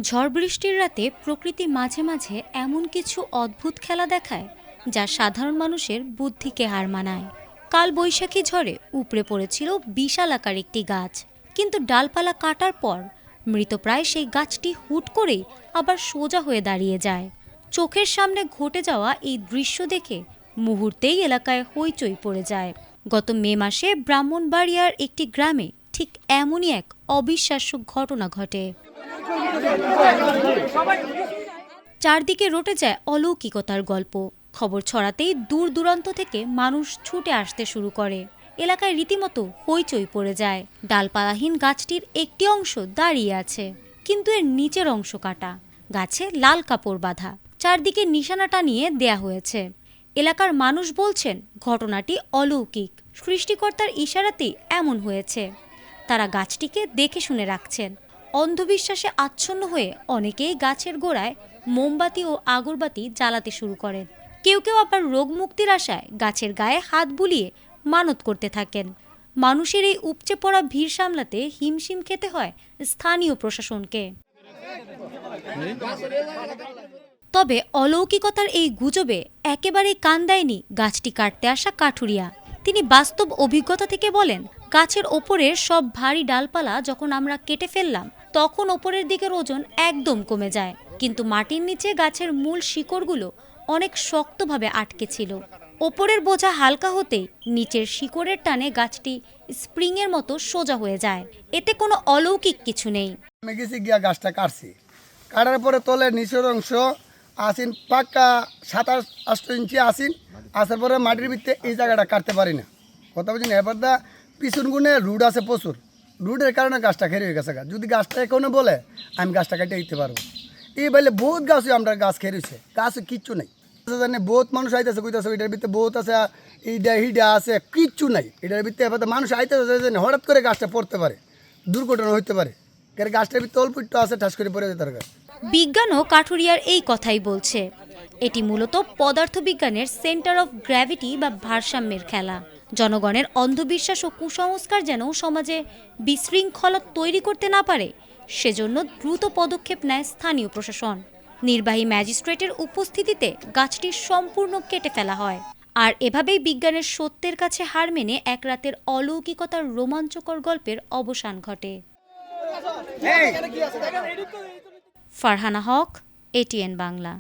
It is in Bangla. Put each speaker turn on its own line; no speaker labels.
ঝড় বৃষ্টির রাতে প্রকৃতি মাঝে মাঝে এমন কিছু অদ্ভুত খেলা দেখায় যা সাধারণ মানুষের বুদ্ধিকে হার মানায়। কাল বৈশাখী ঝড়ে উপড়ে পড়েছিল বিশাল আকার একটি গাছ, কিন্তু ডালপালা কাটার পর মৃতপ্রায় সেই গাছটি হুট করেই আবার সোজা হয়ে দাঁড়িয়ে যায়। চোখের সামনে ঘটে যাওয়া এই দৃশ্য দেখে মুহূর্তেই এলাকায় হইচই পড়ে যায়। গত মে মাসে ব্রাহ্মণবাড়িয়ার একটি গ্রামে ঠিক এমনই এক অবিশ্বাস্য ঘটনা ঘটে। চারদিকে রটে যায় অলৌকিকতার গল্প। খবর ছড়াতেই দূর দূরান্ত থেকে মানুষ ছুটে আসতে শুরু করে। এলাকায় রীতিমতো হইচই পড়ে যায়। ডালপালাহীন গাছটির একটি অংশ দাঁড়িয়ে আছে, কিন্তু এর নিচের অংশ কাটা। গাছে লাল কাপড় বাঁধা, চারদিকে নিশানা টানিয়ে দেয়া হয়েছে। এলাকার মানুষ বলছেন ঘটনাটি অলৌকিক, সৃষ্টিকর্তার ইশারাতেই এমন হয়েছে। তারা গাছটিকে দেখে শুনে রাখছেন। অন্ধবিশ্বাসে আচ্ছন্ন হয়ে অনেকেই গাছের গোড়ায় মোমবাতি ও আগরবাতি জ্বালাতে শুরু করেন। কেউ কেউ আবার রোগ মুক্তির আশায় গাছের গায়ে হাত বুলিয়ে মানত করতে থাকেন। মানুষের এই উপচে পড়া ভিড় সামলাতে হিমশিম খেতে হয় স্থানীয় প্রশাসনকে। তবে অলৌকিকতার এই গুজবে একেবারেই কান দেয়নি গাছটি কাটতে আসা কাঠুরিয়া। তিনি বাস্তব অভিজ্ঞতা থেকে বলেন, গাছের ওপরের সব ভারী ডালপালা যখন আমরা কেটে ফেললাম, তখন ওপরের দিকের ওজন একদম কমে যায়, কিন্তু মাটির নিচে গাছের মূল শিকড়গুলো অনেক শক্তভাবে আটকে ছিল। ওপরের বোঝা হালকা হতেই নিচের শিকড়ের টানে গাছটি স্প্রিংয়ের মতো সোজা হয়ে যায়। এতে কোনো অলৌকিক কিছু নেই।
আমি গেছি গিয়া গাছটা কাটছি, কাটার পরে তলের নিচের অংশ আসিন পাক্কা 27-28 ইঞ্চি আসিন, আসার পরে মাটির ভিতরে এই জায়গাটা কাটতে পারি না। কথা বলছি না। এবার দা পিছন গুণে রুড আছে প্রচুর, রুডের কারণে গাছটা খেয়ে হয়ে গেছে। যদি গাছটা এখনো বলে আমি গাছটা কেটে দিতে পারবো। এই বলে বহুত গাছ আমরা গাছ খেয়ে রয়েছে, গাছ কিচ্ছু নেই। জানে বহুত মানুষ আইতেছে কইতেছে এটার ভিতরে বহুত আছে, এইটা হিডা আছে, কিচ্ছু নাই এটার ভিতরে। এবার মানুষ আইতেছে হঠাৎ করে গাছটা পড়তে পারে, দুর্ঘটনা হইতে পারে। গাছটার ভিতরে অল্প একটু আছে, ঠাস করে পড়ে যেতে পারে।
বিজ্ঞানও কাঠুরিয়ার এই কথাই বলছে। এটি মূলত পদার্থবিজ্ঞানের সেন্টার অফ গ্র্যাভিটি বা ভারসাম্যের খেলা। জনগণের অন্ধবিশ্বাস ও কুসংস্কার যেন সমাজে বিশৃঙ্খলা তৈরি করতে না পারে, সেজন্য দ্রুত পদক্ষেপ নেয় স্থানীয় প্রশাসন। নির্বাহী ম্যাজিস্ট্রেটের উপস্থিতিতে গাছটি সম্পূর্ণ কেটে ফেলা হয়। আর এভাবেই বিজ্ঞানের সত্যের কাছে হার মেনে এক রাতের অলৌকিকতার রোমাঞ্চকর গল্পের অবসান ঘটে। ফারহানা হক, ATN বাংলা।